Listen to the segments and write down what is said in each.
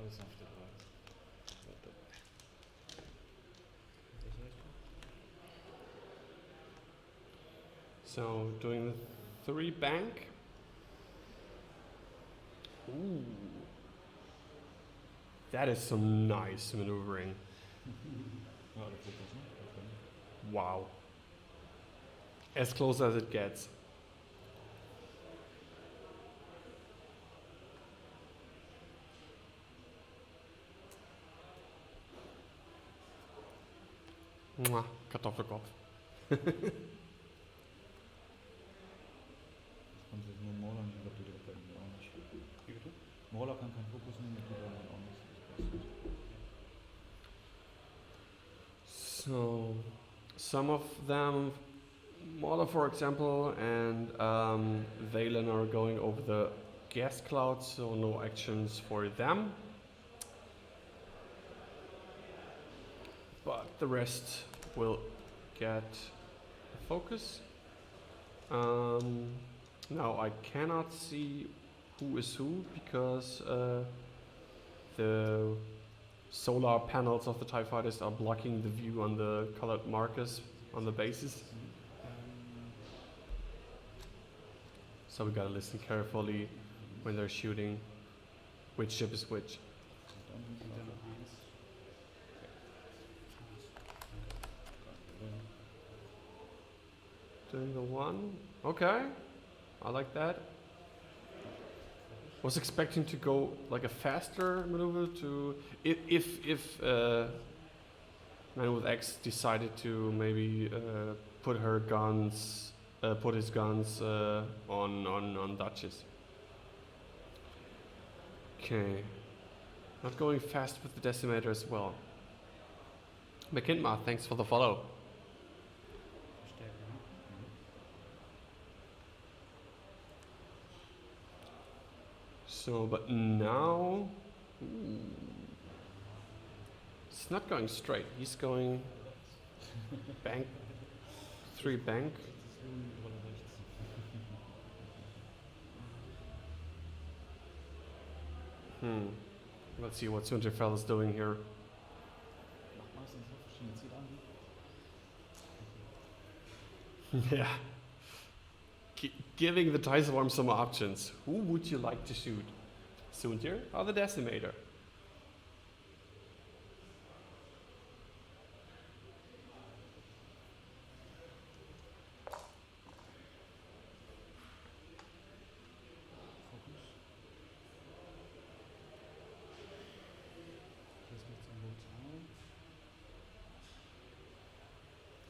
Alles auf der Preis. So doing the 3 bank. Ooh. That is some nice maneuvering. Ja, der Fokus, ne? Okay. Wow. As close as it gets. Mua, Kartoffelkopf. Das kann sich nur Mauler nehmen, glaube die direkt auch nicht. Wie bitte? Mauler kann keinen Fokus nehmen, die dann auch nicht. So, some of them, Mauler for example, and Valen are going over the gas cloud, so no actions for them. But the rest will get focus. Now I cannot see who is who because the solar panels of the TIE fighters are blocking the view on the colored markers on the bases. So we gotta listen carefully when they're shooting which ship is which. Doing the 1. Okay, I like that. Was expecting to go like a faster maneuver to if Man with X decided to maybe put his guns on Duchess. Okay, not going fast with the decimator as well. McKinma, thanks for the follow. So, but now, it's not going straight. He's going bank, 3 bank. Let's see what Sunterfell is doing here. Yeah. Giving the TIE Swarm some options. Who would you like to shoot? Suntir or the Decimator?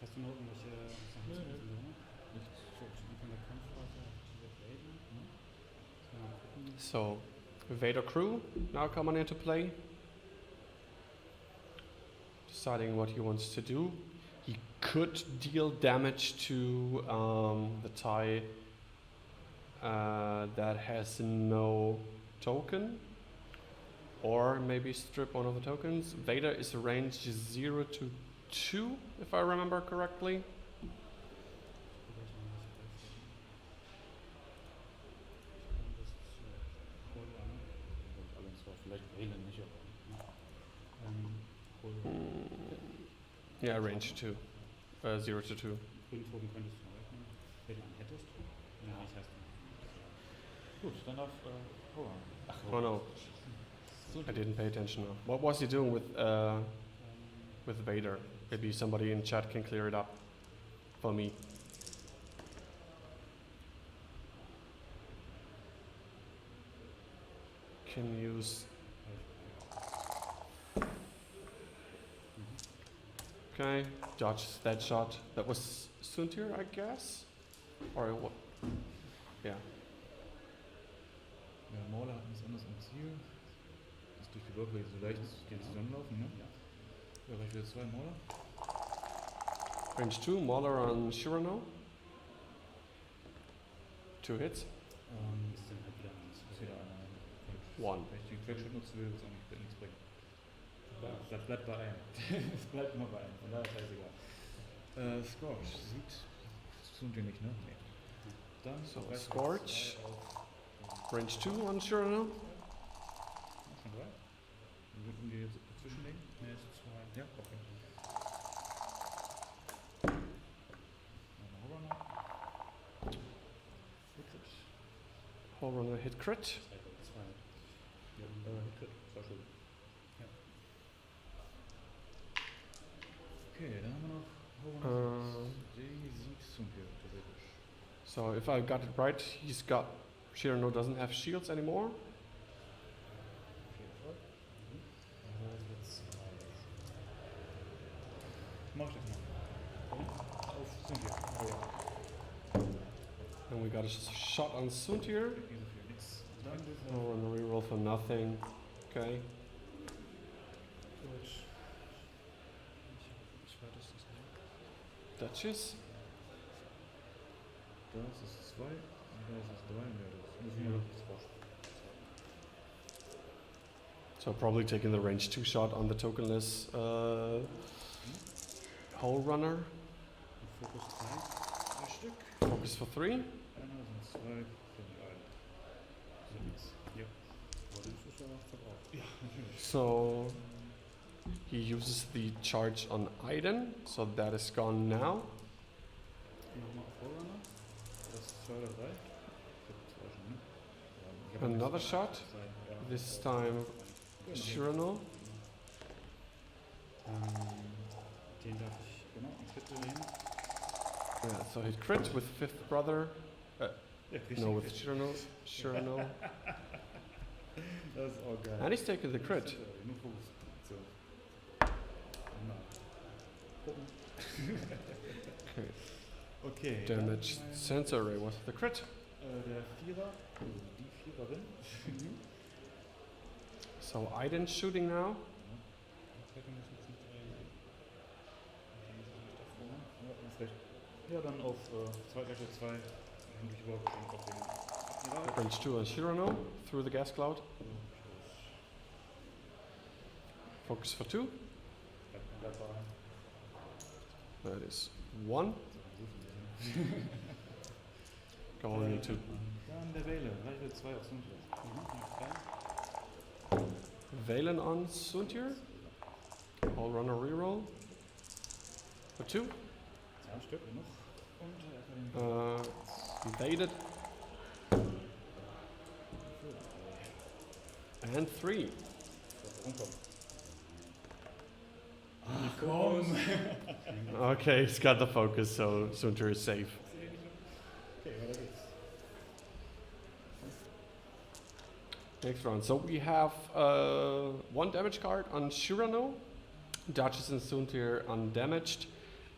Hast du noch irgendwelche Sachen zu wissen? Nicht so von der Kampfphase Vaden? So, Vader crew now coming into play. Deciding what he wants to do. He could deal damage to the TIE that has no token. Or maybe strip one of the tokens. Vader is range 0 to 2, if I remember correctly. Yeah, range 2. 0 to 2. Grüntoken könntest du rechnen, wenn du einen hättest. Wenn du nicht hast. Gut, dann darf Ach, oh no. I didn't pay attention now. What was he doing with Vader? Maybe somebody in chat can clear it up for me. Can use. Okay, dodge that shot. That was Suntir, I guess? Or what? Yeah. Ja, Mauler hat nichts anderes am Ziel. Ist durch die Würfel so leicht gehen zusammenlaufen, ne? Ja, reicht wieder 2 Mauler. Range 2, Mauler on Shirano. 2 hits. Ist dann halt wieder eins. Ist wieder einer. 1. Wenn ich die Quetschung nutzen will, wird es eigentlich nichts bringen. Das bleibt bei einem. Es bleibt immer bei einem. Von daher ist scheißegal. Scorch sieht Suntir nicht, ne? Nee. Dann So, Scorch. Range 2 on Shirano. Schon 3? Würden wir jetzt zwischenlegen? Ne, ist 2. Ja, okay. Runner. Whole runner hit crit. 2. Ja, Hit. 2 Schulden. Okay, dann haben wir noch So if I got it right, Shirano doesn't have shields anymore. Mach ich das mal. Auf Cynthia. Oh ja. And we got a shot on Suntir. Nicht so viel, nix. Dann das Oh, and a reroll for nothing. Okay. Gut. Ich weiß das nicht. Duchess. Das ist 2, und das ist 3, und das müssen wir das forschen. So probably taking the range 2 shot on the tokenless Hole Runner. Fokus 3 Stück. Focus for 3. Einer sind 2, sind die einen. So nix. Ja. Aber das ist ja verbraucht. Ja, natürlich. So he uses the charge on Aiden, so that is gone now. Nochmal auf Vorrunner. Das ist 2 oder 3. Ich hab 2 schon, ne? Ja, ich hab Another nichts. shot. Ja. This time Shirano. Den darf ich. Genau, ein Viertel nehmen. Yeah, so he crit with fifth brother. Ja, richtig. No, with Shirano. Shirano. Das ist auch geil. And he's taking the crit. Nur Fokus. So. Na. Gucken. Okay. Okay. Damage dann mein- sensor array was the crit. Der Vierer, also die Viererin. So Aiden shooting now. Ja, hast recht. Ja, dann auf 2 gleich 2. Dann habe ich überhaupt schon auf den Vierer. Range 2 on Shirano through the gas cloud. Focus for 2. That is 1. Going into Dann der Wähle, Reichweite 2 auf 5. Valen on Suntir. All runner reroll. For 2. 2 Stück noch. Und Evaded. And 3. rumkommen. Ach komm! Okay, he's got the focus, so Suntir is safe. Okay, weiter geht's. Next round. So we have 1 damage card on Shirano, Duchess and Suntir undamaged,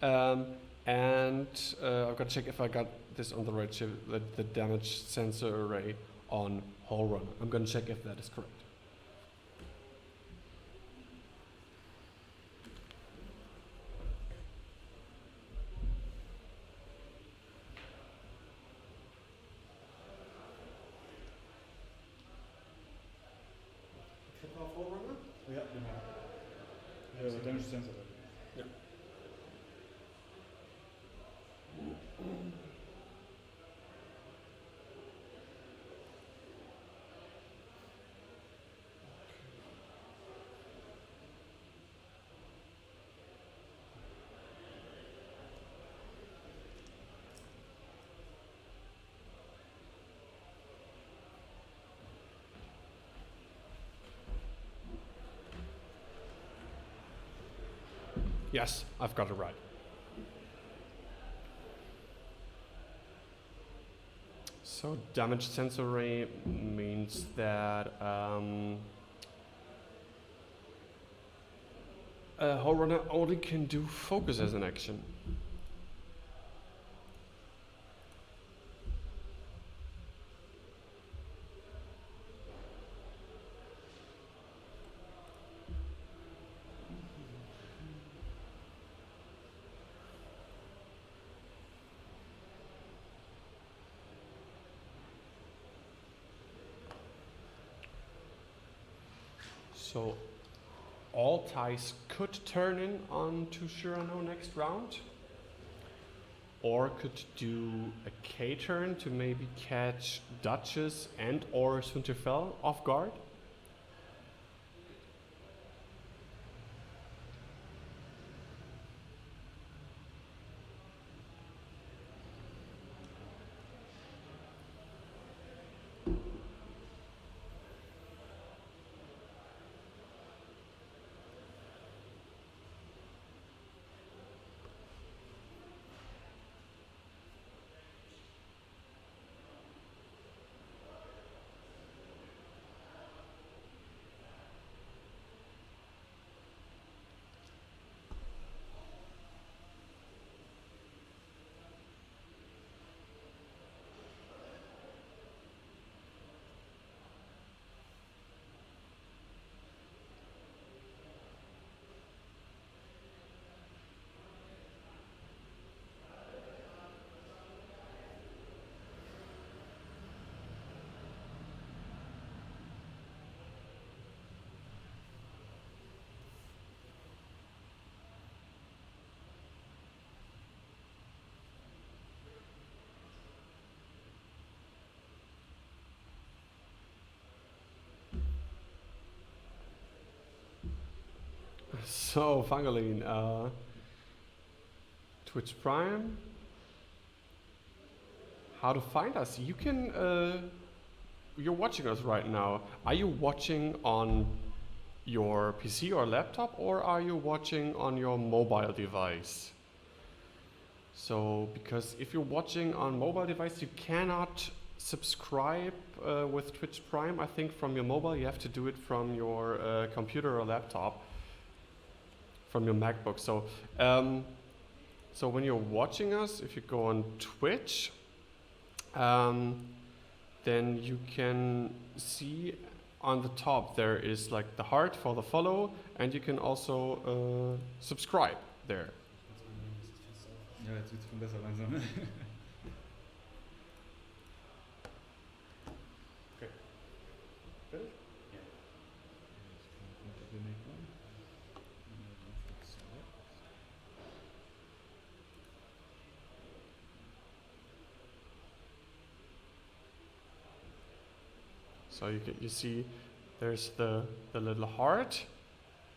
and I've got to check if I got this on the right chip, the damage sensor array on Hole Runner. I'm going to check if that is correct. Ja, genau. Damage Sensor. Ja. Yes, I've got it right. So damage sensor array means that Hole Runner only can do focus as an action. So all ties could turn in on to Shirano next round, or could do a K turn to maybe catch Duchess and or Sunterfell off guard. So, Fangalin, Twitch Prime, how to find us? You can, you're watching us right now. Are you watching on your PC or laptop, or are you watching on your mobile device? So, because if you're watching on mobile device, you cannot subscribe with Twitch Prime, I think, from your mobile. You have to do it from your computer or laptop, from your MacBook. So, so when you're watching us, if you go on Twitch, then you can see on the top there is like the heart for the follow, and you can also subscribe there. Ja, jetzt wird's schon besser langsam. Okay. Fertig? Ja. So you see there's the little heart,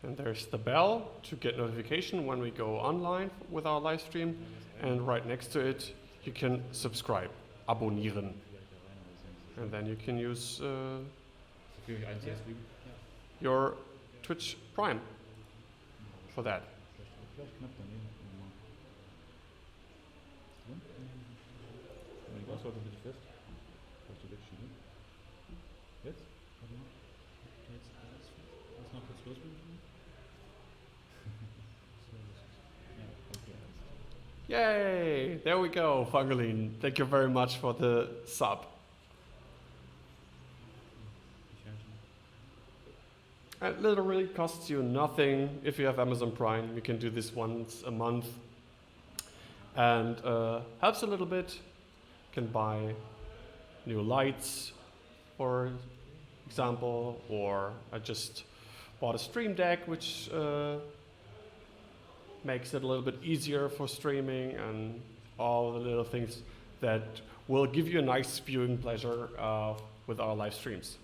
and there's the bell to get notification when we go online with our live stream, and right next to it you can subscribe, abonnieren, and then you can use your Twitch Prime for that. Vielleicht knapp daneben. Die Passwort bitte fest. Hast du wegschieben? Jetzt? Warte mal. Jetzt alles fest. Lass mal kurz los mit dem. Ja, okay. Yay! There we go, Fangalin. Thank you very much for the sub. It literally costs you nothing. If you have Amazon Prime, you can do this once a month, and helps a little bit. You can buy new lights, for example, or I just bought a stream deck, which makes it a little bit easier for streaming, and all the little things that will give you a nice viewing pleasure with our live streams.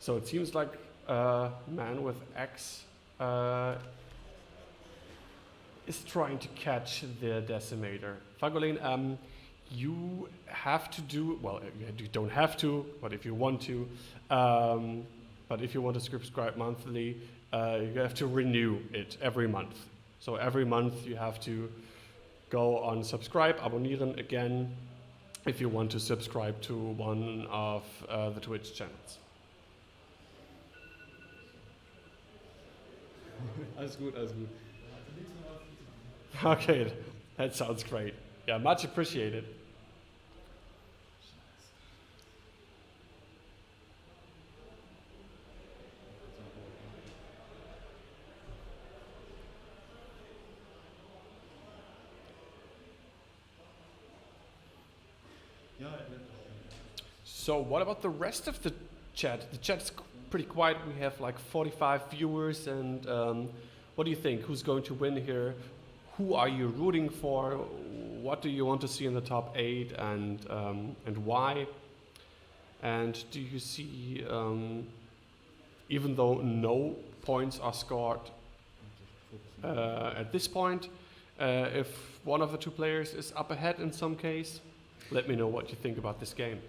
So it seems like Man with X is trying to catch the decimator. Fagolin, you have to do, well, you don't have to, but if you want to, but if you want to subscribe monthly, you have to renew it every month. So every month you have to go on subscribe, abonnieren again, if you want to subscribe to one of the Twitch channels. Alles gut, alles gut. Okay, that sounds great. Yeah, much appreciated. So what about the rest of the chat? The chat's pretty quiet. We have like 45 viewers, and what do you think? Who's going to win here? Who are you rooting for? What do you want to see in the top 8, and why? And do you see, even though no points are scored at this point, if one of the two players is up ahead in some case, let me know what you think about this game.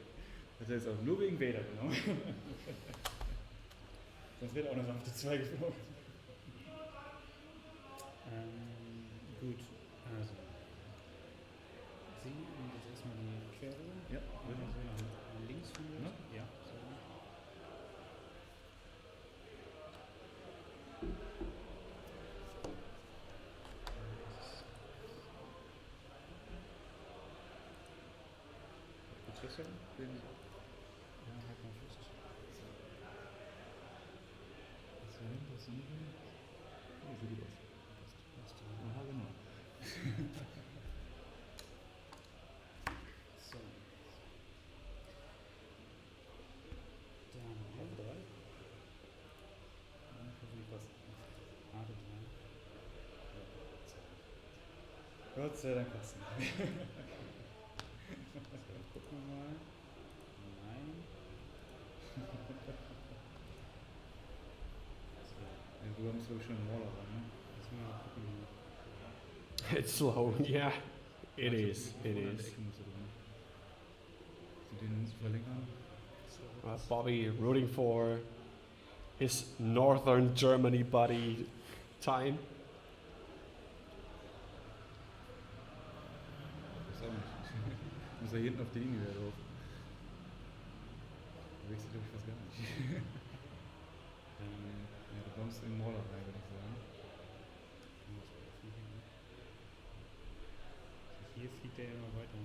Das heißt auch nur wegen Vader, genau. Sonst wird auch noch auf die 2 geflogen. Gut, also. Sie und jetzt erstmal die Quere. Ja, So nach links von mir. Ja, so. Willst du das sagen? Ja, halt mal fest. Das sieht gut aus. Passt. Aha, genau. So. Dann F3. Hoffentlich passt. Harte 3. Gott sei Dank passt. So, gucken wir mal. Ja, du musst glaube ich schon einen Mauler rein, ne? Lass mal gucken. It's slow, yeah. It is, it Vorne an der is. Ecke musst du drin. Den verlängern. Bobby rooting for his northern Germany buddy, Tain. Das auch nicht. Muss er hinten auf die Linie wieder drauf. Da wechselt glaube ich fast gar nicht. Ja, du kommst in den Mauler rein, würde ich sagen. Hier fliegt er ja immer weiter.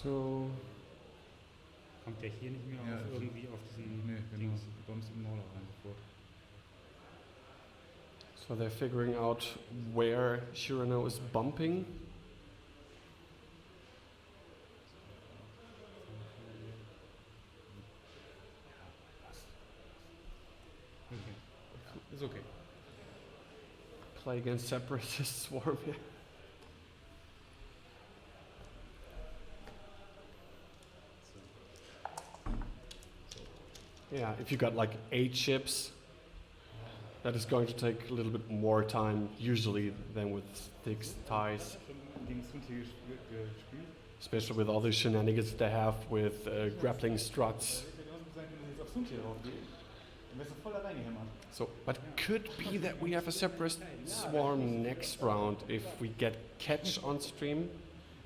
So, Kommt der hier nicht mehr Ja, auf irgendwie auf diesen Nee, genau. Dings? Du kommst in den Mauler rein sofort. so they're figuring out where Shirano is bumping. Okay. Ist okay. Play against Separatist Swarm here. Yeah, if you got like 8 ships, that is going to take a little bit more time usually than with 6 ties, Gegen Sunti gespielt. especially with all the shenanigans they have with grappling struts. Hätte genauso gut sein können, dass ich jetzt auf Sunti draufgehe. Dann wärst du voll da reingehämmert. So, but could be that we have a Separatist Swarm next round if we get Catch on stream.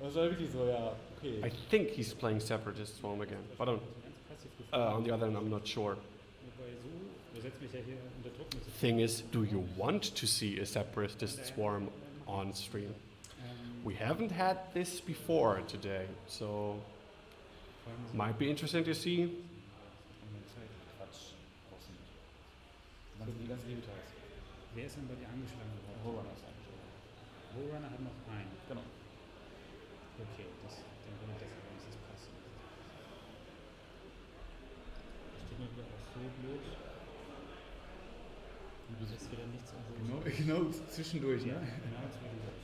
Das war wirklich so, ja, okay. I think he's playing Separatist Swarm again, but Ganz passiv gefunden. on the other hand, I'm not sure. Wobei so, du setzt mich ja hier unter Druck mit so Thing is, do you want to see a Separatist Swarm on stream? We haven't had this before today, so might be interesting to see. Quatsch. Die ganzen Details. Wer ist denn bei dir angeschlagen worden? Rohrunner ist eigentlich. Roadrunner hat noch einen. Genau. Okay, dann bin ich das aber nicht, das passt nicht. Steht mir wieder auch so blöd. Das ist wieder nichts an so. Genau zwischendurch, Ja, ne? genau zwischendurch.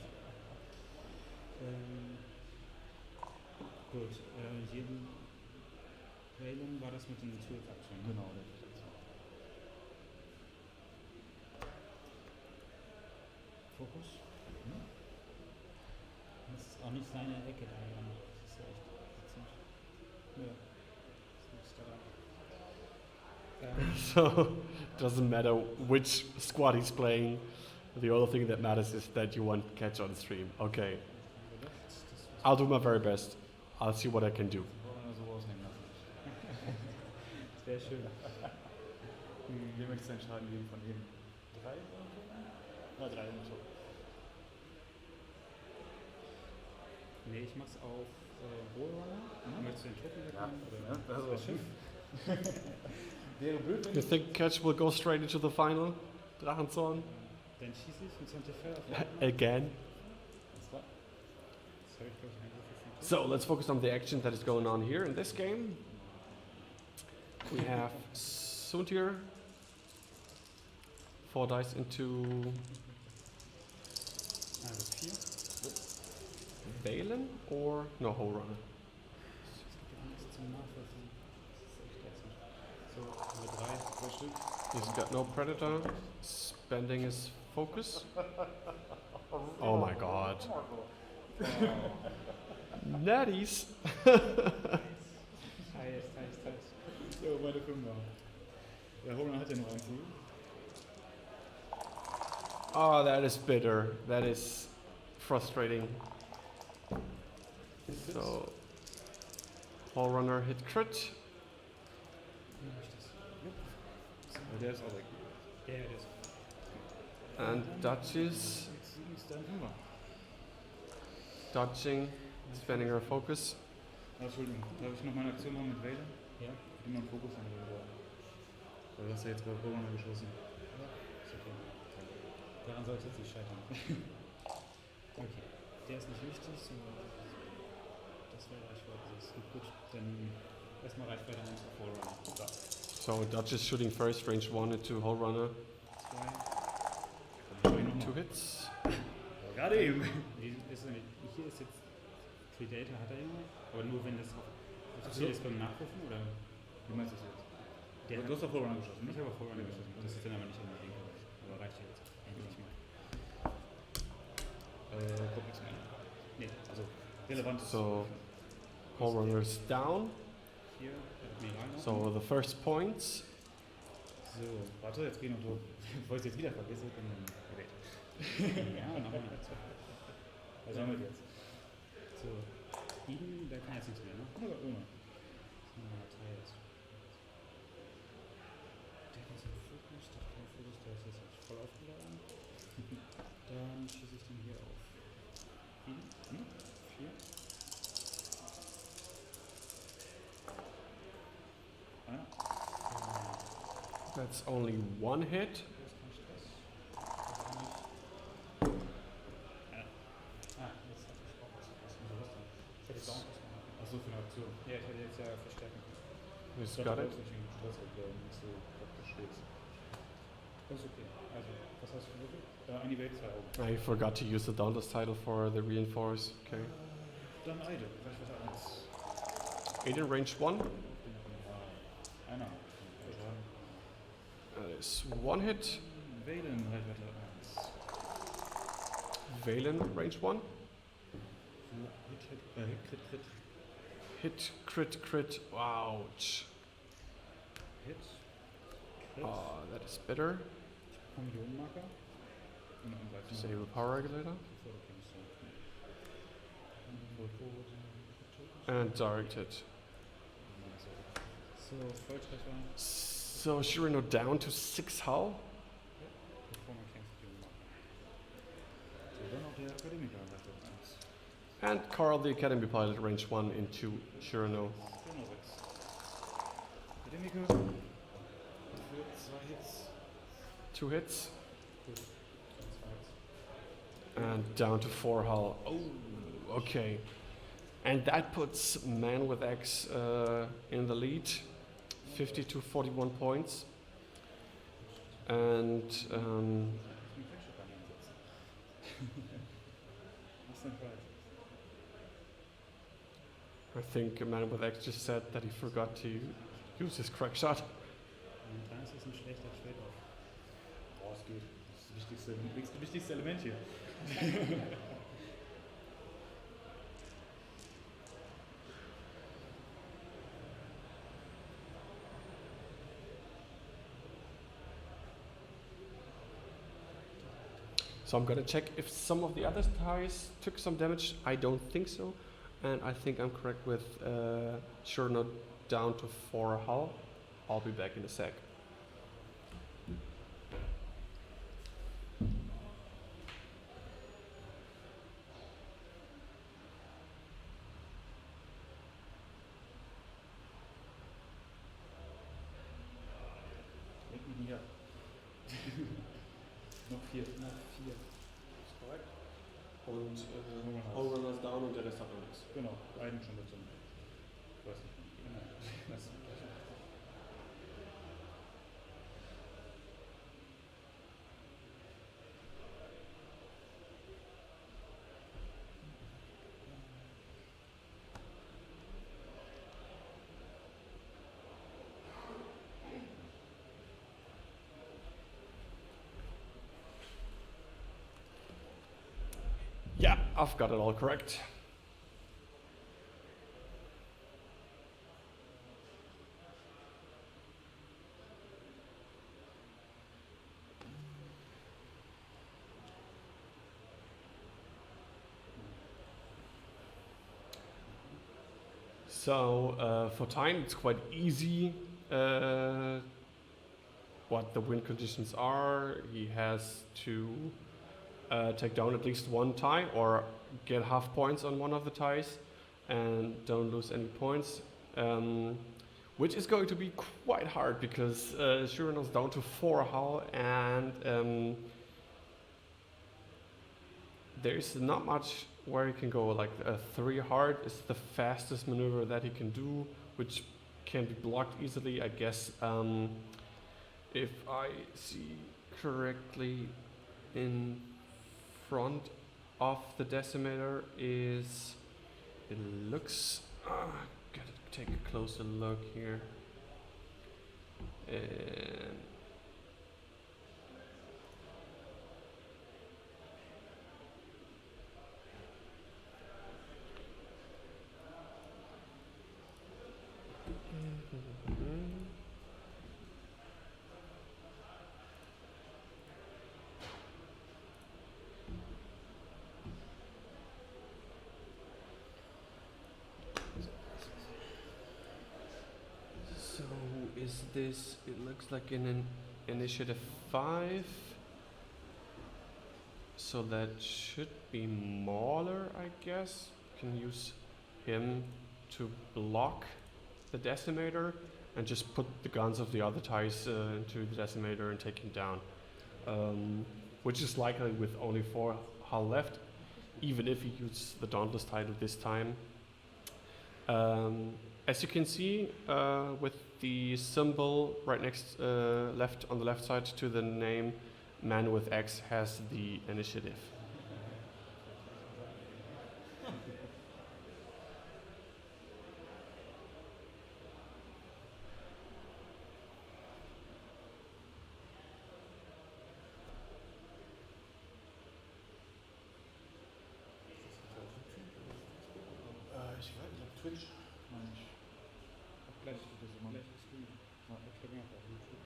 Gut, jeden Wählen war das mit den Tool-Action. Genau. Fokus. Das ist auch nicht seine Ecke da, Jan. Das ist ja echt ätzend. Ja. Das liegt da. So, doesn't matter which squad he's playing. The only thing that matters is that you want Catch on stream. Okay, I'll do my very best. I'll see what I can do. Rohrunner so rausnehmen lassen. Sehr schön. Wer möchte einen Schaden geben von jedem? 3 oder so? Ja, 3 und so. Nee, ich mach's auf Rollrunner. Möchtest du den Truppen wegnehmen? Ja, Oder also wäre blöd, wenn You think Catch will go straight into the final? Drachenzorn? Dann schieße ich mit 20 auf Again? Das war Das habe ich, glaube ich, eingerufen. So, let's focus on the action that is going on here in this game. We have Suntir. 4 dice into Also 4. Valen or no Whole Runner? Es gibt ja nichts zum Nachvollziehen. Das ist echt ätzend. So, mit 3 Stück. He's got no Predator. Spending his focus. Oh my god. Natties! Heiß. ja, meine 5er. Der Rohrunner hat ja noch einen Ziel. Oh, that is bitter. That is frustrating. So, Whole Runner hit crit. Aber der ist auch weg. Ja, ja, das. And Duchess Ist dann 5er. dodging, spending her focus. Entschuldigung, darf ich noch mal eine Aktion machen mit Vader? Ja, Ich mal einen Fokus an Vader. Weil du hast ja jetzt bei Rohrunner geschossen. ist okay. Daran sollte es nicht scheitern. Okay, der ist nicht wichtig, sondern das wäre Reichweite. Das ist gut. Dann erstmal Reichweite 1 auf Rollrunner. So, So Duchess shooting first, range 1 into Whole Runner. 2. 2 hits. Gerade eben. Hier ist jetzt Predator hat er immer, aber nur wenn das auf Willst du das beim Nachrufen oder? Wie meinst du das jetzt? Du hast doch Vorrunner geschossen, Ich nicht? habe auch Vorrunner geschossen. Das ist dann aber nicht in der Linke. Aber reicht ja jetzt. Endlich mal. Kommt nichts mehr. Nee, also Relevant. So, whole runners down. hier, mir egal noch. So the first points. So, warte, jetzt gehen wir durch. Bevor ich es jetzt wieder vergesse, dann. Okay. Ja, machen wir jetzt. Was haben wir jetzt? So, Eden, der kann jetzt nichts mehr, ne? Oder ohne? Jetzt. Der ist im Fokus, der ist kein Fokus, der ist jetzt voll aufgeladen. Dann schieße ich den hier auf. Eden? 4. Einer? That's only one hit. Das ist kein Stress. Jetzt hatte ich auch was vergessen. Was ist denn? Ich hätte jetzt auch was gemacht. Achso, für eine Aktion. Ja, ich hätte jetzt ja verstärken können. He's Ich got dachte, it. du wolltest nicht Stress, weil du nicht so praktisch stehst. Das ist okay. Also, was hast du gewürfelt? Eine Welt, 2 Augen. I forgot to use the Dauntless title for the reinforce. Okay. Dann Eide. Vielleicht was eins. 8 in range 1. Einer. That is one hit. Wählen, Reichweite 1. Valen, range 1. Crit. Hit, crit, crit. Ouch. Hit. Crit. Oh, that is bitter. Millionenmarker. Und angreifen. Disable power regulator. And directed. So, Volltreffer. So Shirino down to 6 hull. Bevor man kämpft, Millionenmarker. So, dann noch der Akademiker, Reichweite 1. And Carl, the Academy pilot, range 1 into Shirino. Genau 6. Akademiker. Für 2 Hits. 2 hits. Gut. And down to 4 hull. Oh, okay. And that puts Man with X in the lead. 50 to 41 points. And Ich muss einen Crackshock einsetzen. Was ist denn Crash? I think Man with X just said that he forgot to use his crack shot. Momentan ist es ein schlechter Trade-off. Boah, es geht. Das ist das wichtigste Element hier. So I'm gonna check if some of the other ties took some damage. I don't think so. And I think I'm correct with Shirno down to 4 hull. I'll be back in a sec. Lenk mich nicht ab. Noch 4. Noch 4. Ist korrekt. Und Runners. Runners down und der Rest hat noch nichts. Genau, einen schon dazu. Ich weiß nicht. Genau. Das ist das. Yeah, I've got it all correct. So for Tain, it's quite easy what the win conditions are. He has to take down at least one tie or get half points on one of the ties and don't lose any points, which is going to be quite hard because Shirino's down to 4 hull and there's not much where he can go. Like 3 hard is the fastest maneuver that he can do, which can be blocked easily, I guess. If I see correctly, in front of the decimator is, it looks gotta take a closer look here. And so is this, it looks like in an initiative 5. So that should be Mauler, I guess. Can use him to block the decimator and just put the guns of the other ties into the decimator and take him down. Which is likely with only 4 hull left, even if he uses the Dauntless title this time. As you can see, with the symbol right next, left on the left side to the name, Man with X has the initiative. Ich weiß nicht, Twitch, meine ich. Gleich Das ist immer- Stream. Ja. Ich glaube, auf YouTube.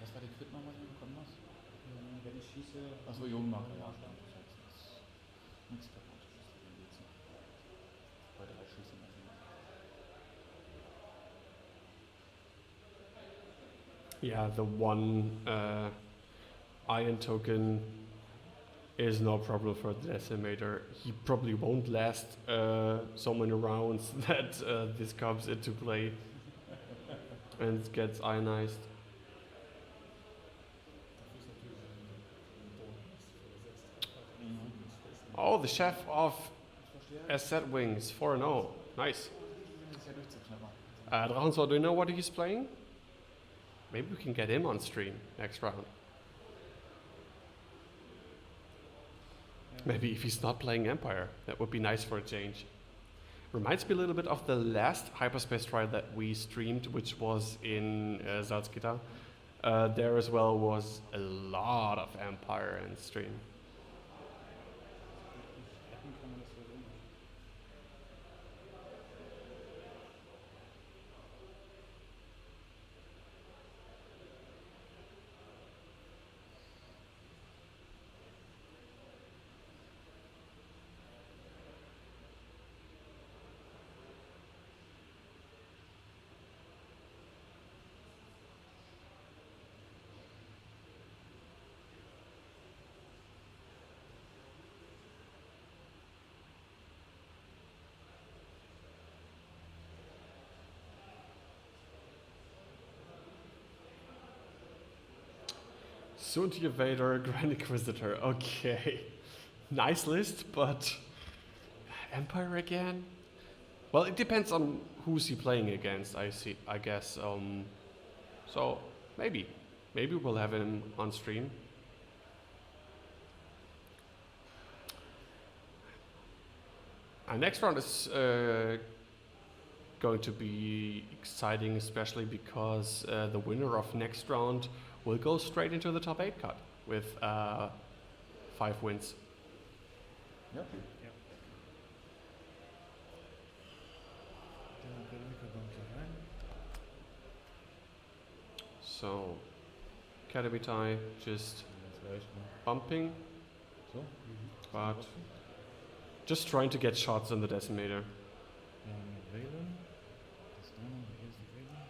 Was war die Crit nochmal, die du bekommen hast? Wenn ich schieße. Achso, Jungmacher, ja. Ja. Nichts kaputt. Bei 3 Schüssen. Yeah, the one iron token is no problem for the decimator. He probably won't last so many rounds that this comes into play and gets ionized. Oh, the chef of SZ Wings, 4-0. Nice. Drachensor, do you know what he's playing? Maybe we can get him on stream next round. Maybe if he's not playing Empire, that would be nice for a change. Reminds me a little bit of the last Hyperspace trial that we streamed, which was in Salzgitter. There as well was a lot of Empire in stream. Hacken kann man das so sehen. Sunti Vader, Grand Inquisitor. Okay. Nice list, but Empire again? Well, it depends on who's he playing against, I guess. So maybe we'll have him on stream. Our next round is going to be exciting, especially because the winner of next round will go straight into the top 8 cut with 5 wins. Ja. Ja. Der Akademiker kommt da rein. So, Academy tie just Das reicht, ne? bumping, So. but just trying to get shots on the decimator. Wählen. Das ist einer, hier ist ein Wählen.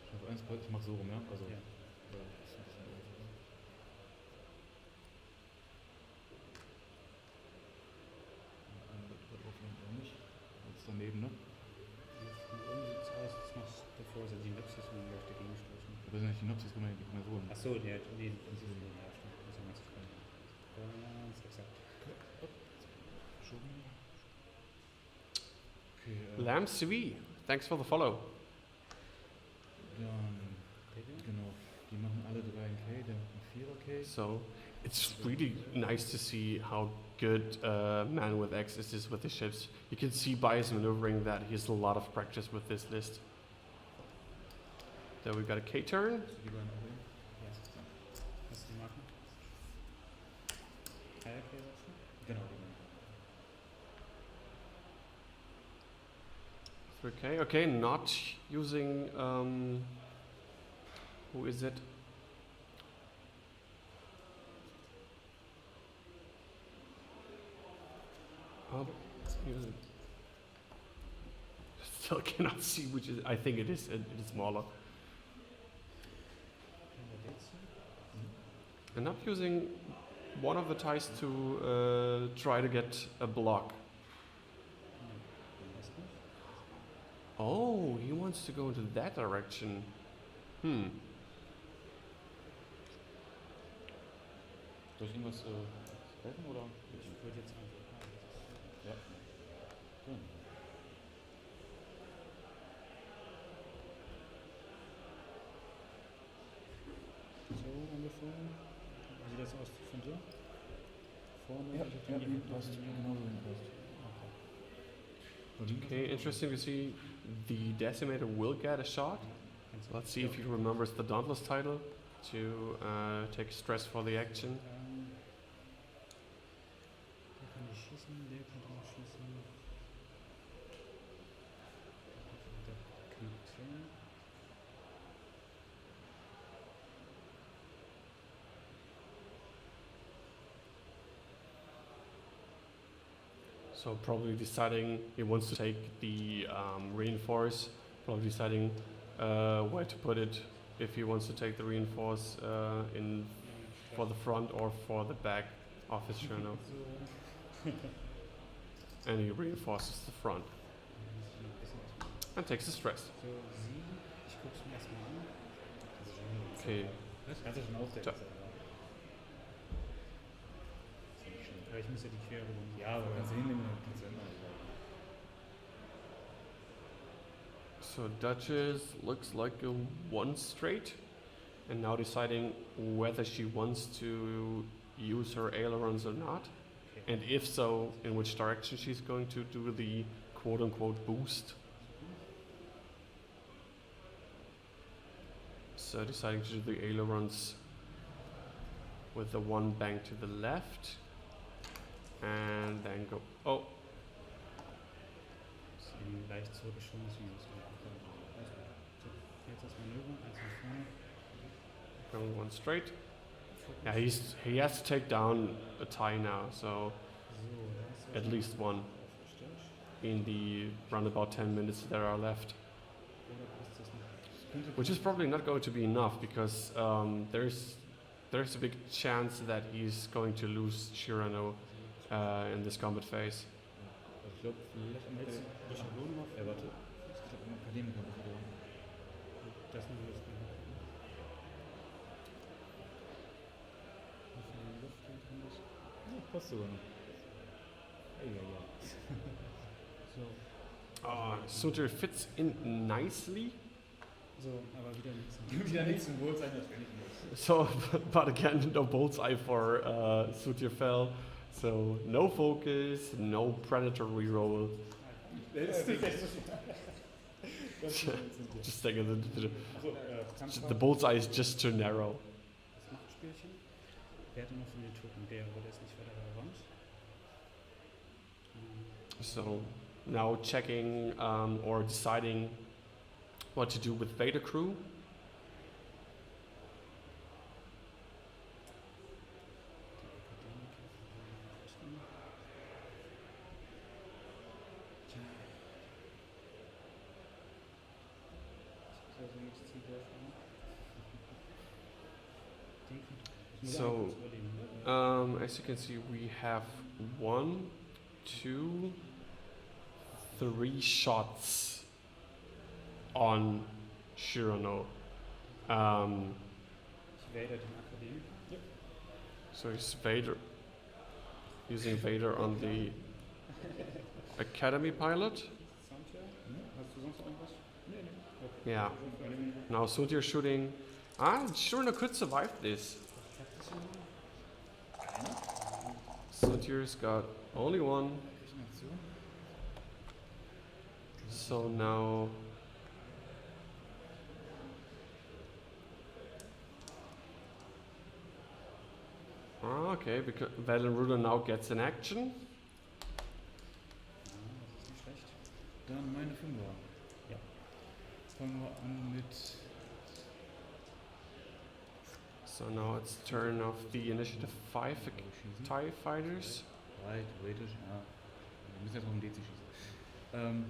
Ich habe 1, ich mach so rum, ja? Also, Ja. das ist ein bisschen einfacher. Das aufnehmen auch nicht. Jetzt daneben, ne? Von oben sieht es aus, das macht davor, dass die Nupsis und gleich dagegen stoßen. Das sind nicht die Nupsis, guck mal, die können wir so rum. Achso, die stimmt. Das haben wir zu können. Ganz exakt. Verschoben. Okay, Lamb CV, thanks for the follow. dann, genau. Die machen alle 3 in K, der macht einen 4er K. So, It's really nice to see how good Man with X is with the ships. You can see by his maneuvering that he has a lot of practice with this list. Then we've got a K-turn. Lieber noch hin. Ja. Hast du die Marken? Eierkäse? Genau, Okay, okay, not using, who is it? Oh, still cannot see which is, I think it is smaller. And not using one of the ties to try to get a block. Oh, he wants to go into that direction. Soll ich irgendwas helfen oder? Ich würde jetzt einfach. Ja. Schön. So ungefähr. Wie sieht das aus von dir? Vorne? Ja, ich hab ja, den nee, passt. Genauso passt. Okay, interesting to see the Decimator will get a shot. Let's see if he remembers the Dauntless title to take stress for the action. Der kann nicht schießen, der kann auch schießen. Der kann turn. So probably deciding he wants to take the reinforce, probably deciding where to put it, if he wants to take the reinforce in for the front or for the back of his journal. And he reinforces the front and takes the stress. So, sie, ich guck's mir erstmal an. Okay, Was? Kannst du schon aufdecken. Ja. Aber ich muss ja die Querung. Ja, aber ganz hinnehmen, kannst du immer. so Duchess looks like a 1 straight, and now deciding whether she wants to use her ailerons or not, Okay. and if so, in which direction she's going to do the quote-unquote boost. So deciding to do the ailerons with the one bank to the left, and then go. Oh, Bisschen leicht zurückgeschoben, deswegen muss man so, jetzt das Manöver, eins nach vorne. going 1 straight. Yeah, he has to take down a tie now, so So, das at least one in the roundabout 10 minutes that are left. Oder passt das noch? Which is probably not going to be enough because there's a big chance that he's going to lose Shirano in this combat phase. Ich glaube, vielleicht am Jetzt durch den Lohn noch. warte. Ich glaube, am Akademiker noch verloren. Das müssen wir jetzt mal gucken. Wie viel Luft da drin ist. Ja, passt sogar noch. Ja. So, Suter fits in nicely. so, aber wieder nichts. Wieder nichts zum Wohlsein natürlich nicht. So, but again, no bullseye for Sutir fell. So no focus, no predator reroll. Just thinking the bullseye is just too narrow. Das Machtspielchen. Wer hatte noch für den Token? Der, aber der ist nicht weiter relevant. So now checking or deciding what to do with Vader crew. So, as you can see, we have 1, 2, 3 shots on Shirano. Vader den Akademie. So he's Vader, using Vader on the Academy pilot. Soundtrack? Hast du sonst noch irgendwas? Nee. Yeah. Now Suntir shooting. Shirano could survive this. Frontier's got only one. Krieg ich eine Aktion? So now okay, because Valenruda now gets an action. Ja, das ist nicht schlecht. Dann meine 5er. Ja. Fangen wir an mit. So now it's turn of the initiative 5 Schießen. TIE fighters. Right, theoretisch, ja. Wir müssen jetzt noch um DC schießen.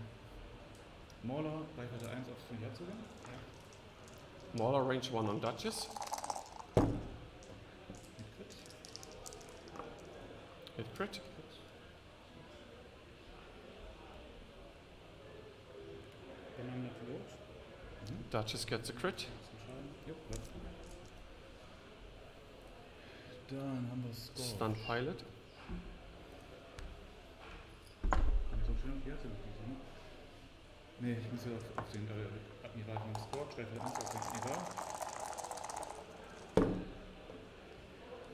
Mauler, Reichweite 1 auf den Herzogen. Mauler range 1 on Duchess. Mit Crit. Hit crit. Wenn man MacLeod, Duchess gets a crit. zum Schaden. Jo, bleibt. Dann haben wir Score. Stun pilot. Kann ich so schön auf die Herzogen schießen, ne? Nee, ich muss ja auf den Admiral von Score. Reichweite 1 auf den Admiral.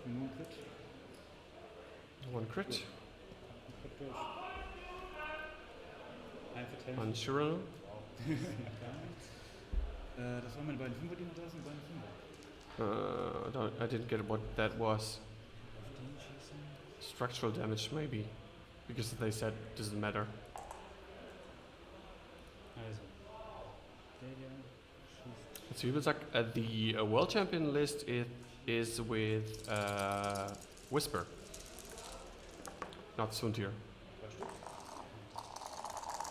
Nur ein Crit. One crit. Crit durch. Ein Verteilen. On Shirano. Ja, klar. Das waren meine beiden Fünfer, die noch da sind, beide Fünfer. I didn't get what that was. Auf den schießen. Structural damage, maybe. Because they said doesn't matter. Also. Der hier schießt. So you will say the world champion list is with Whisper, not Suntir. 2 Stück.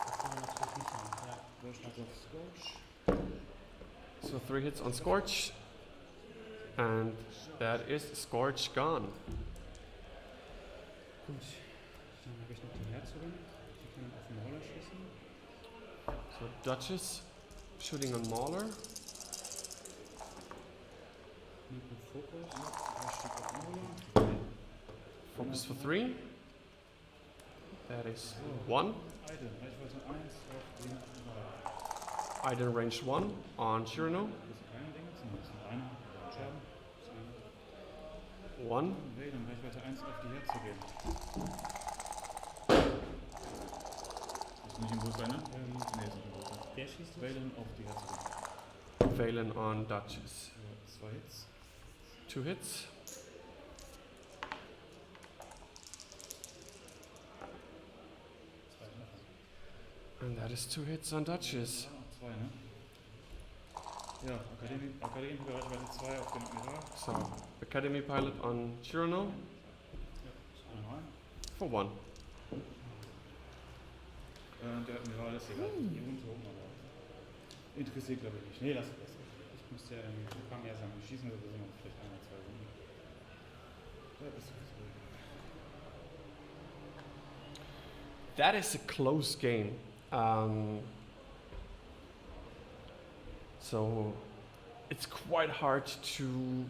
Das kann man natürlich nicht machen. Ja. Also auf Scorch. So 3 hits on Scorch, and that is Scorch gone. Gut. Dann habe ich noch die Herzogin. Die kann auf Mauler schießen. So Duchess shooting on Mauler. Mit einem Fokus. Da steht auf Mauler. Focus for 3. That is 1. Eide, Reichweite 1 auf den Admiral. Iden range 1 on Shirano. Das ist kein Ding, das ist einer. Schaden. 1. Wählen, Reichweite 1 auf die Herzogin. Das ist nicht im Bus sein, ne? Nee, ist nicht im Bus sein. Der schießt jetzt. Wählen auf die Herzogin. Valen on Duchess. 2 Hits. 2 hits. Zwei Treffer. And that is 2 hits on Duchess. Ja, noch 2, ne? Ja, Akademie für Reichweite 2 auf den Admiral. So, Academy Pilot on Shirano Ja, ist einer rein. for 1. Der Admiral ist egal. Hier unten oben, aber interessiert glaube ich nicht. Nee, lass es. Ich müsste ja im Programm eher sagen, wir schießen sowieso noch vielleicht 1 oder 2 Runden. Ja, bist du ruhig. That is a close game. So it's quite hard to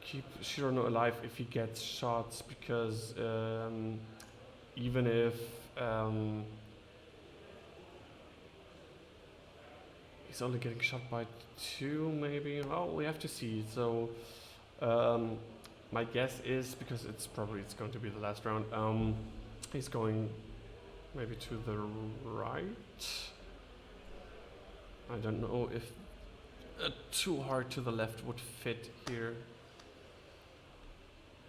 keep Shirano alive if he gets shots, because even if he's only getting shot by 2, maybe. Well, we have to see. So my guess is, because it's going to be the last round, he's going maybe to the right. I don't know if too hard to the left would fit here.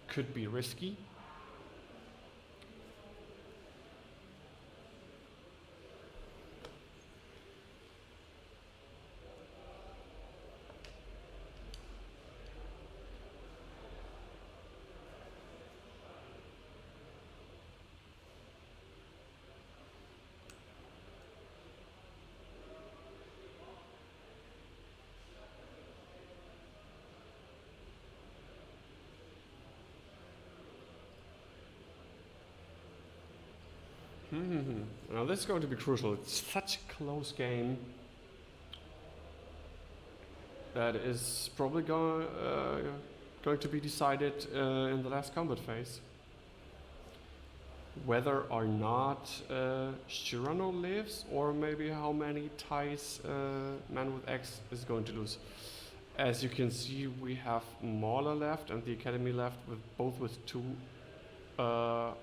Could be risky. Now this is going to be crucial. It's such a close game that is probably going to be decided in the last combat phase. Whether or not Shirano lives, or maybe how many ties Man with X is going to lose. As you can see, we have Mauler left and the Academy left, with both with two hull.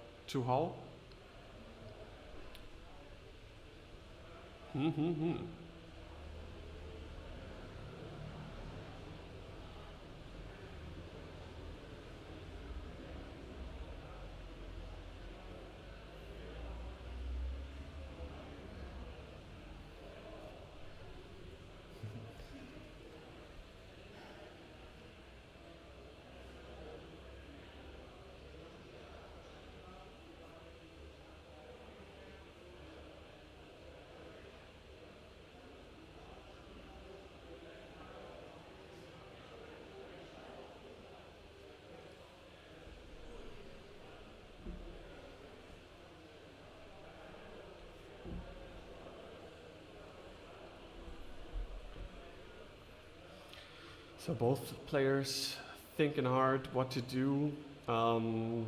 So both players thinking hard what to do. So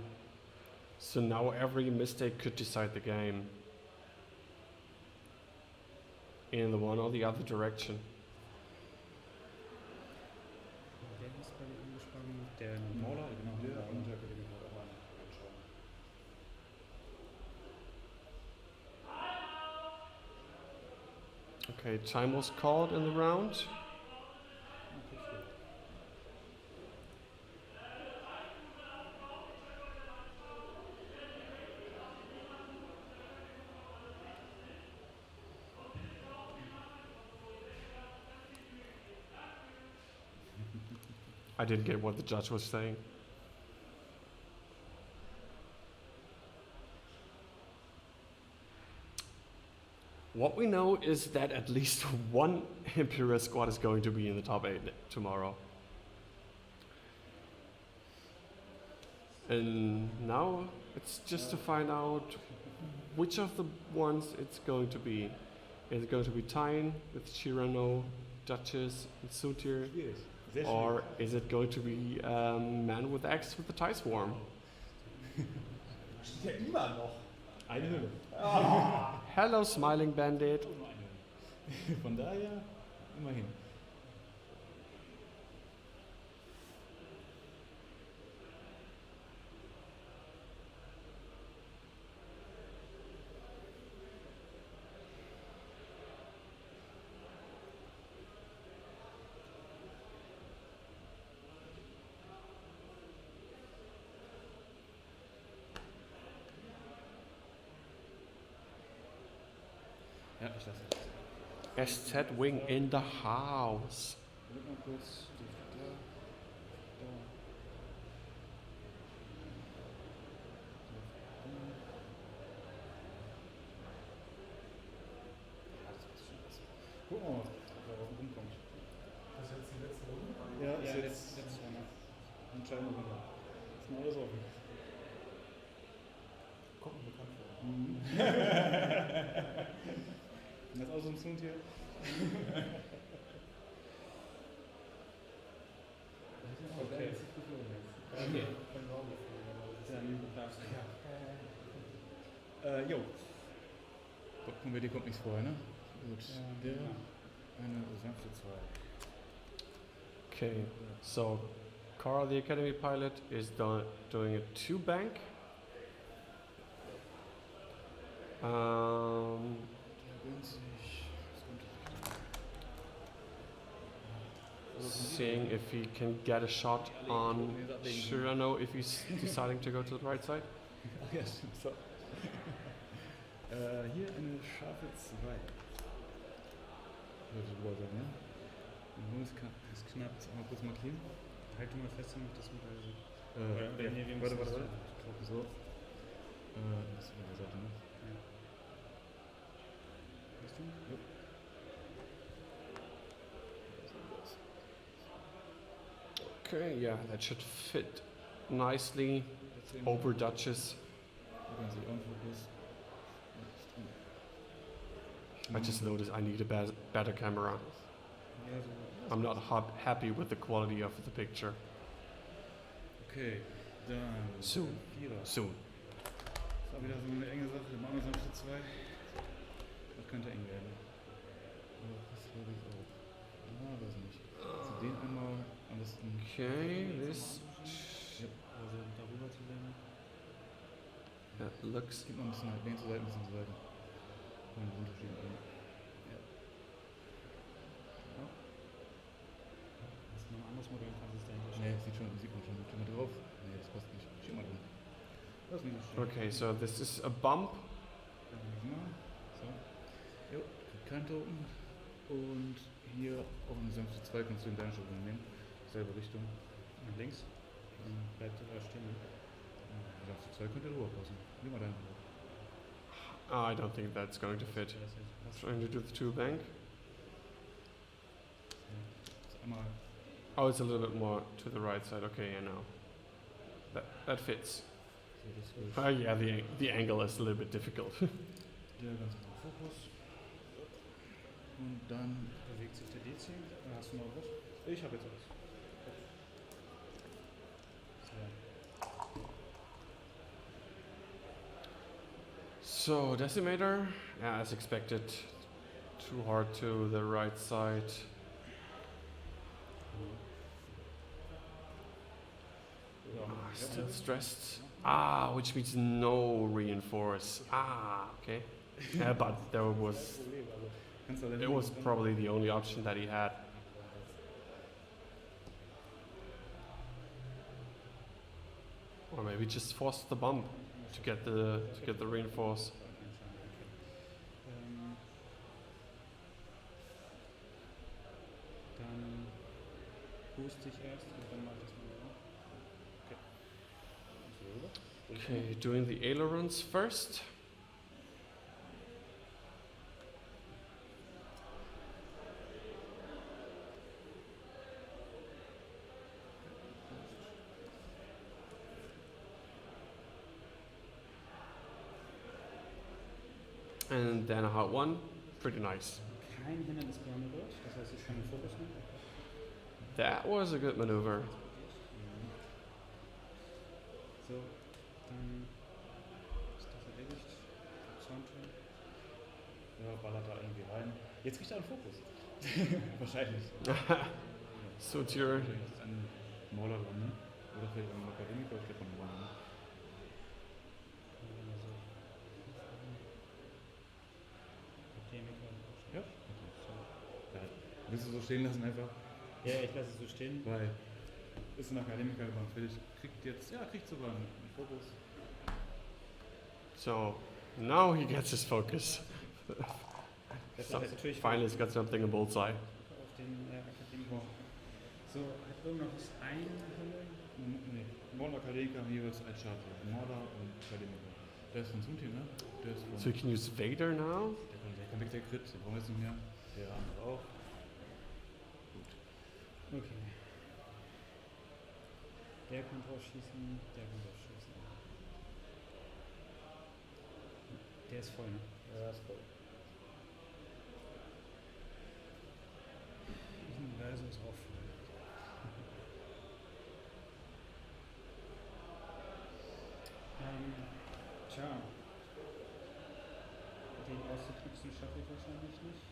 now every mistake could decide the game in the one or the other direction. Der ist bei dir angesprochen, der Mauler, genau. Ja, Und der Okay, time was called in the round. I didn't get what the judge was saying. What we know is that at least one Imperial squad is going to be in the top 8 tomorrow. And now it's just to find out which of the ones it's going to be. Is it going to be Tain with Chirano, Duchess, and Sutir? Schwierig. Sehr Or is it going to be Man with Axe with the Tie Swarm? Steht ja immer noch. Eine Hülle. Hello, Smiling Bandit. Nur eine Hülle. Von daher, immerhin. Ja, ich lasse es. SZ Wing in the house. Überleg mal kurz. Da. Gucken wir mal, ob er auf den rumkommt. Das ist jetzt die letzte Runde? Ja, Ja, ist jetzt jetzt einer. entscheidende Runde. Ist noch alles offen. Kommt mir bekannt vor. Das ist auch so ein Zund hier. Okay. Okay. Dann darfst du. Jo. Von dir kommt nichts vorher, ne? Gut. Der, genau. eine sanfte 2. Okay, so Carl, the Academy pilot, is doing a 2-bank. Seeing if he can get a shot on Shirano if he's deciding to go to the right side. Ach ja, stimmt. So. Hier eine scharfe 2. Sollte drüber sein, ja? Und ist knapp. Jetzt mal kurz markieren. Halt du mal fest, damit das mit Ja, nee, wir warte, müssen warte, das- warte. So. Das ist über der Seite, ne? Ja. Bist du? Jo. Okay, yeah, that should fit nicely over Duchess. You can see on focus. I just noticed I need a better camera. Ja, so. I'm not happy with the quality of the picture. Okay, dann. Soon. Vierer. Soon. Das war wieder so eine enge Sache. Der Mann sanfte 2. Das könnte eng werden. Aber das glaube ich auch. Ah, weiß nicht. Also den einmal am besten. Okay, this Also darüber zu legen. looks. Gib mal ein bisschen den zur Seite, ein bisschen zur Seite. Kann man runterschieben. Ja. Hast du noch ein anderes Modell, kannst du es dahinter Nee, stellen. sieht man schon. Schieb mal drauf. Nee, das passt nicht. Schieb mal drin. Das ist nicht so schön. Okay, so this is a bump. So. Jo, kein Token. Und hier auch eine sanfte 2 kannst du in deine Schablone nehmen. Selbe Richtung. Und links. Dann bleibt er stehen. Ne? Sanfte 2 könnte rüberpassen. Nimm mal deine drauf. I don't think that's going to fit. Das jetzt passt. Trying to do the two bank. Das einmal. Oh, it's a little bit more to the right side. Okay, yeah, no. That fits. So, das wird Yeah, the angle is a little bit difficult. der ganz genau Fokus. Und dann. Bewegt sich der DC? Oder hast du noch was? Ich habe jetzt alles. So. So decimator, yeah, as expected, too hard to the right side. Still stressed. Which means no reinforce. Okay. Yeah, but there was. Kannst du da It was probably the only option that he had. Or maybe just force the bump to get the reinforce. Dann boost dich erst und dann mach ich das mal. Okay, doing the ailerons first. And then a hot one, pretty nice. Kein Hindernis behandelt, das heißt, ich kann den Fokus nehmen. That was a good maneuver. So, dann ist das erledigt. Soundtrack. Ja, ballert da irgendwie rein. Jetzt kriegt er einen Fokus. Wahrscheinlich. Suture. Wahrscheinlich ist es ein Mauler dran, ne? Oder vielleicht ein Akademiker, ich glaube von Mann, ne? Ja. Ja. Willst du so stehen lassen einfach? Ja, ich lasse es so stehen. Weil ist ein Akademiker geworden, fertig. Kriegt sogar einen Fokus. So now he gets his focus. Das So, ist natürlich finally, he's got something in bullseye. auf den Akademiker. So, hat irgend noch was Hülle? Nee, Mauler, Akademiker haben jeweils ein Charter. Mauler und Akademiker. Der ist von Zoom-Team, ne? Der ist von. So we can use Vader now. Der kann weg, der Crit, den brauchen wir jetzt nicht mehr. Der andere auch. Gut. Okay. Der kann drauf schießen, der kann drauf schießen. Der ist voll, ne? Ja, ist voll. Diesen Universum ist auch voll. Tja. Den auszuknipsen schaffe ich wahrscheinlich nicht.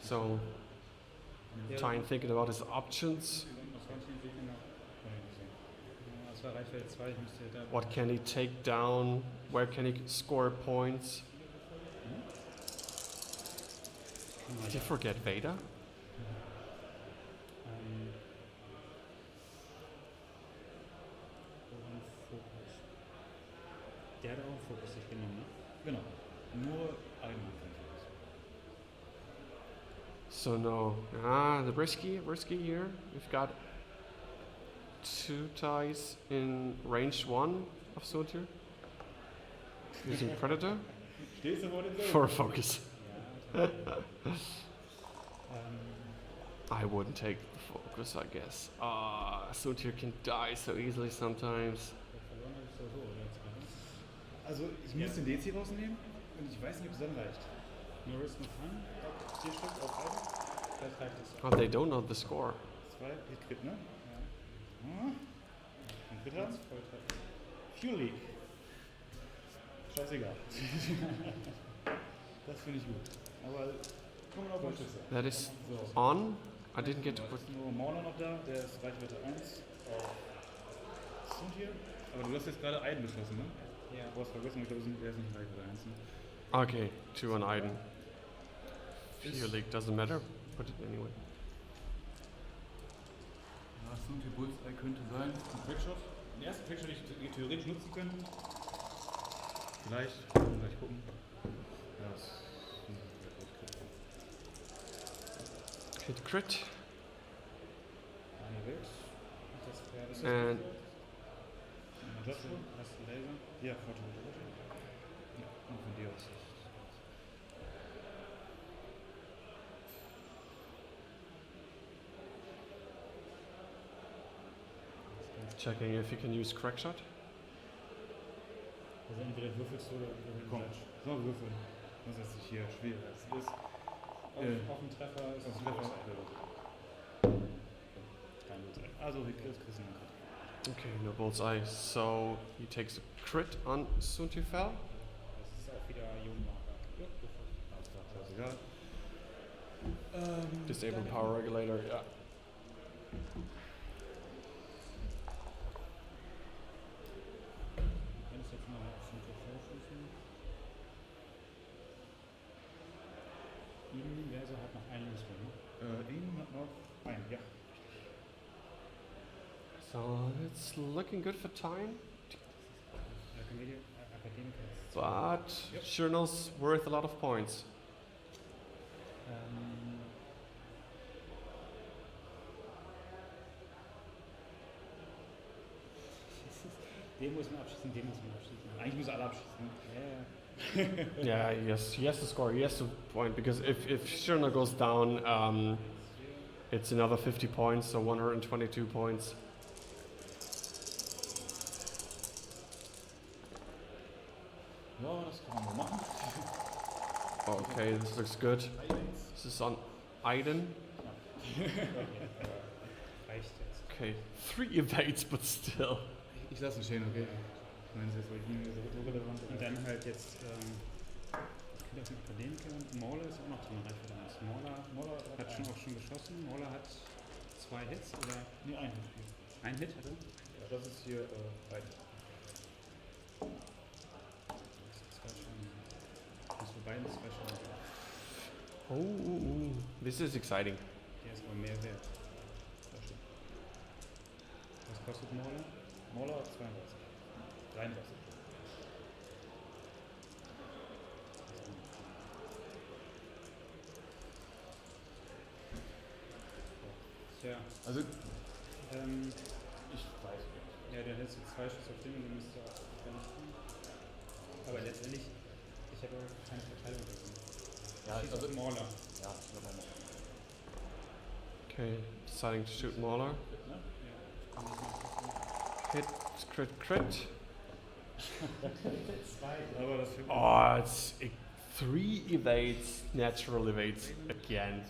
So Ja. Tain thinking about his options. Was kann ich entwickeln noch? Ja, das war Reichweite 2, ich müsste da. What can he take down? Where can he score points? Did you forget Vader? Fokus. Der hat auch einen Fokus sich genommen, ne? Genau. Nur einen Fokus. So no, the risky here. We've got 2 ties in range 1 of Suture. Using Predator Stehst du vor dem for a focus. Ja, I wouldn't take the focus, I guess. Suture can die so easily sometimes. der verloren habe ich so oder jetzt gerade? Also, ich muss den DC rausnehmen und ich weiß nicht, ob es dann reicht. No risk, no fun. 4 Stück auf beide. Vielleicht reicht es. Oh, they don't know the score. 2, Hit Crit, ne? Ja. Und bitte? Jetzt Volltreffer. Fuel Leak. Scheißegal. Das finde ich gut. Aber kommen wir auf den Schütze. That is So. on. I didn't get to put. Ist nur Mauler noch da, der ist Reichweite 1 auf Sund hier. Aber du hast jetzt gerade Eiden beschossen, ne? Ja. Du hast vergessen, ich glaube, der ist nicht Reichweite 1. Ne? Okay, 2 on Iden. Ist- Fear League doesn't matter. Put it anyway. Ja, Sund hier Bullseye könnte sein. Ein Quickshot. Den ersten Quickshot, den ich theoretisch nutzen könnte. Vielleicht, gleich gucken. Ja, das ist Hit crit. eine Welt. Das wäre Ist And das schon? Hast du Laser? Ja, Forte. Ja, und von dir aus. checking if you can use crack shot. Also entweder würfelst du oder würfelst Komm, so würfeln. Das ist sich hier schwer. Das ist Auf den Treffer ist auf es den Treffer. Kein Bullseye. Also, wir kriegen einen Crit. Okay, no bullseye. So he takes a crit on Suntifel. Das ist auch wieder Ionenmarker. Ja, Alles klar, scheißegal. Disable power regulator, yeah. Wenn es jetzt mal auf den Treffer schießen. Inverse hat noch einen Muskel, ne? Ihn hat noch einen, ja. So it's looking good for Tain, Akademiker ist. but Yep. Journal's worth a lot of points. Ähm, den muss man abschießen, den muss man abschießen. Eigentlich müssen alle abschießen. Ne? Ja, Yeah, yes, he has to score. He has to point because if Journal goes down, it's another 50 points, so 122 points. Ja, das kann man mal machen. Okay, this looks good. This is on Iden. reicht jetzt. Okay, 3 evades, but still. Ich lasse ihn stehen, okay? Ich meine, das ist jetzt wirklich nicht so relevant. Und dann halt jetzt, ich könnte auch einen Akademiker, Mauler ist auch noch drin, Reichweite 1. Mauler hat schon auch schon geschossen, Mauler hat 2 Hits oder Nee, ein Hit. ein Hit hatte. Ja, das ist hier beide. Zwei Schaden. Muss für beiden 2 Schaden. Oh, this is exciting. Der ist aber mehr wert. Was kostet Mauler? Mauler 32. 33. Tja, Also, ähm, ich weiß nicht. ja, der hat jetzt 2 Schuss auf den und den müsste auch vernichten. Aber letztendlich, ich habe aber keine Verteilung dagegen. Ja, Schieß also, auf Mauler. ja, nochmal. Okay, deciding to shoot Mauler. Ne? Ja, ich kann nicht mal Hit, crit, crit. Aber das für Oh, it's 3 evades, natural evades again.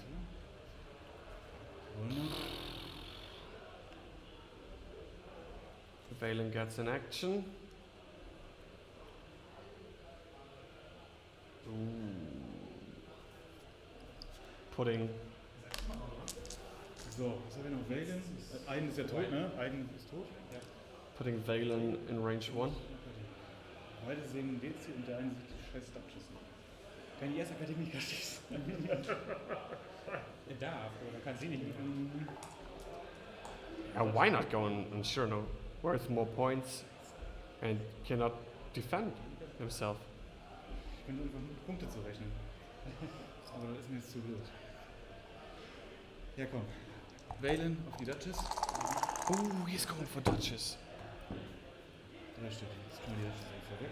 Valen gets an action. Ooh. Putting So, was haben wir noch? Valen? Einen ist ja tot, ne? Einen ist tot. Valen in range 1. Beide sehen DC und der eine sieht die scheiß Abschüsse. Kann die erste Akademiker schießen? Er darf, aber dann kann sie nicht mehr. Why not go on Cherno? Worth more points and cannot defend himself. Ich könnte einfach Punkte zu rechnen. Aber das ist mir jetzt zu blöd. Ja, komm. Valen auf die Duchess. Oh, he's going for Duchess. 3 Stück. Jetzt können wir die Duchess einfach weg.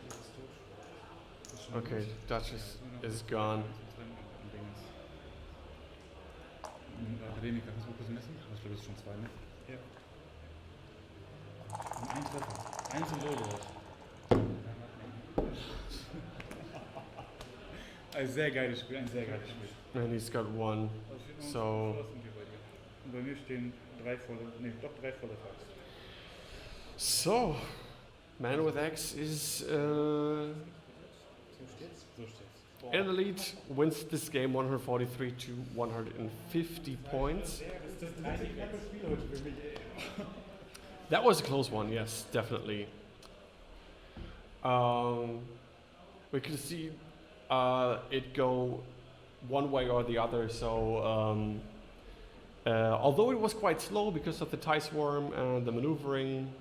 Das ist schon Okay, gut. Duchess Ja, is gone. Akademiker, kannst du mal kurz messen? Ich glaube, das ist schon 2, ne? Ja. Und ein Treffer. Eins im Rollboard. Ein sehr geiles Spiel, ein sehr geiles Spiel. And he's got 1. So- Und bei mir stehen 3 volle Tags. So, Man with Axe is So steht's? So steht's. in the lead, wins this game 143 to 150 points. Das ist das richtig knappe Spiel heute für mich, ey. That was a close one, yes, definitely. We could see it go one way or the other, so although it was quite slow because of the tie swarm and the maneuvering,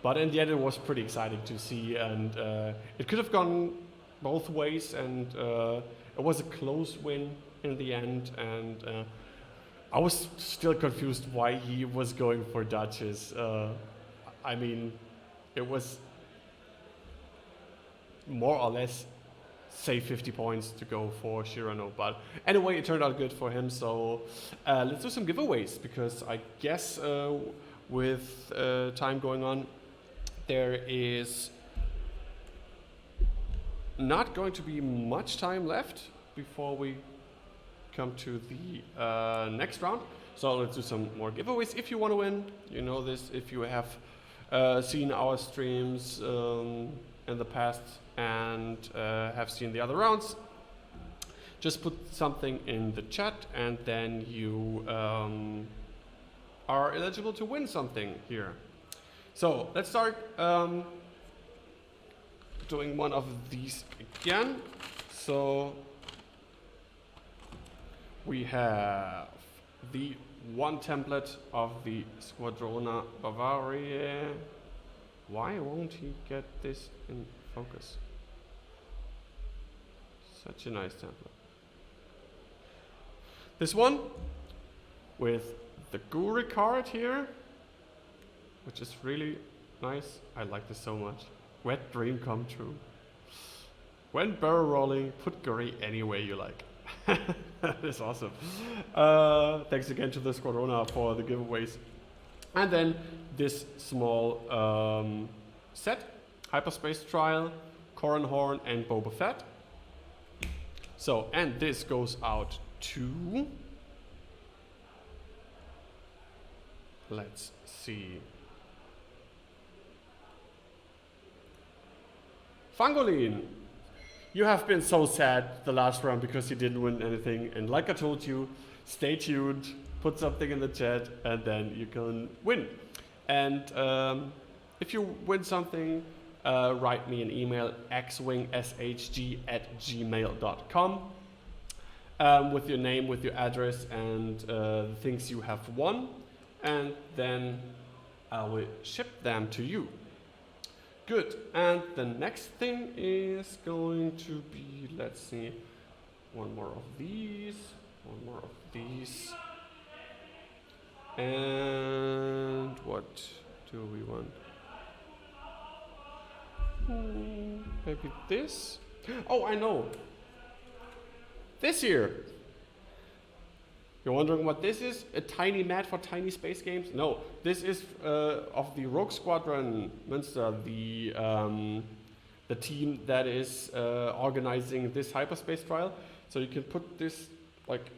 but in the end it was pretty exciting to see, and it could have gone both ways, and it was a close win in the end, and I was still confused why he was going for Duchess. I mean, it was more or less say 50 points to go for Shirano, but anyway, it turned out good for him. So let's do some giveaways, because I guess with time going on, there is not going to be much time left before we come to the next round. So let's do some more giveaways. If you want to win, you know this. If you have seen our streams in the past and have seen the other rounds, just put something in the chat, and then you are eligible to win something here. So let's start doing one of these again. So we have the one template of the Squadrona Bavaria. Why won't he get this in focus? Such a nice template. This one with the Guri card here, which is really nice. I like this so much. Wet dream come true. When barrel rolling, put Guri any way you like. That is awesome. Thanks again to the Squadrona for the giveaways. And then this small set, Hyperspace Trial, Corran Horn, and Boba Fett. So, and this goes out to, let's see, Fangolin. You have been so sad the last round because you didn't win anything, and like I told you, stay tuned, put something in the chat, and then you can win. And if you win something, write me an email, xwingshg@gmail.com, with your name, with your address, and the things you have won, and then I will ship them to you. Good, and the next thing is going to be, let's see, one more of these, and what do we want? Maybe this? Oh, I know. This here. You're wondering what this is? A tiny mat for tiny space games? No, this is of the Rogue Squadron Münster, the team that is organizing this hyperspace trial. So you can put this like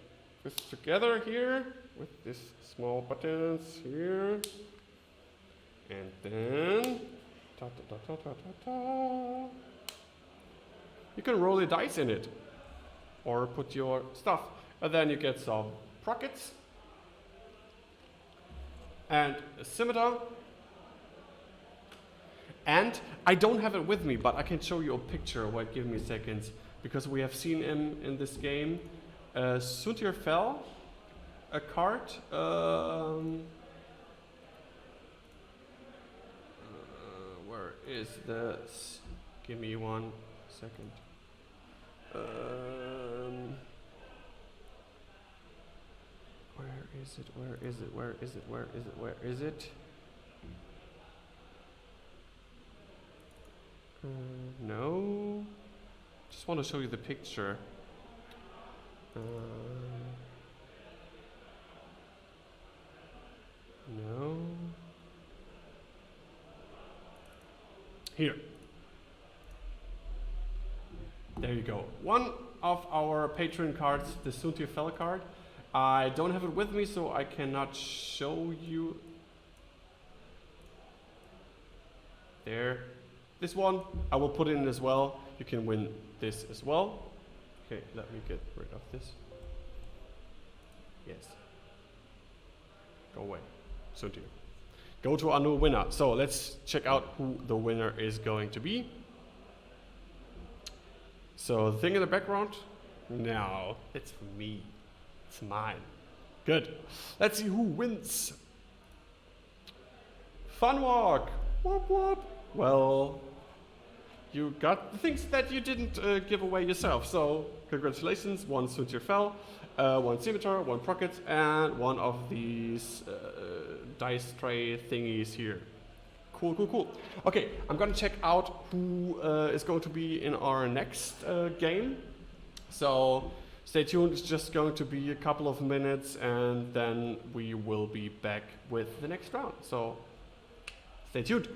this together here with this small buttons here, and then you can roll the dice in it, or put your stuff, and then you get some prockets and a scimitar. And I don't have it with me, but I can show you a picture. Wait, give me a second, because we have seen him in this game. Suntir Fell, a card. Where is this? Give me 1 second. Where is it? Where is it? Where is it? Where is it? Where is it? No. Just want to show you the picture. No. Here. There you go. One of our Patreon cards, the Suntir Fell card. I don't have it with me, so I cannot show you. There. This one, I will put in as well. you can win this as well. Okay, let me get rid of this. Yes. Go away. So do. Go to our new winner. So let's check out who the winner is going to be. So the thing in the background? No, it's for me. It's mine. Good. Let's see who wins. Fun walk. Whoop whoop. Well, you got the things that you didn't give away yourself. So congratulations. 1 Suntir fell, 1 scimitar, 1 pocket, and 1 of these dice tray thingies here. Cool, cool, cool. Okay, I'm gonna check out who is going to be in our next game. So stay tuned, it's just going to be a couple of minutes and then we will be back with the next round. So stay tuned.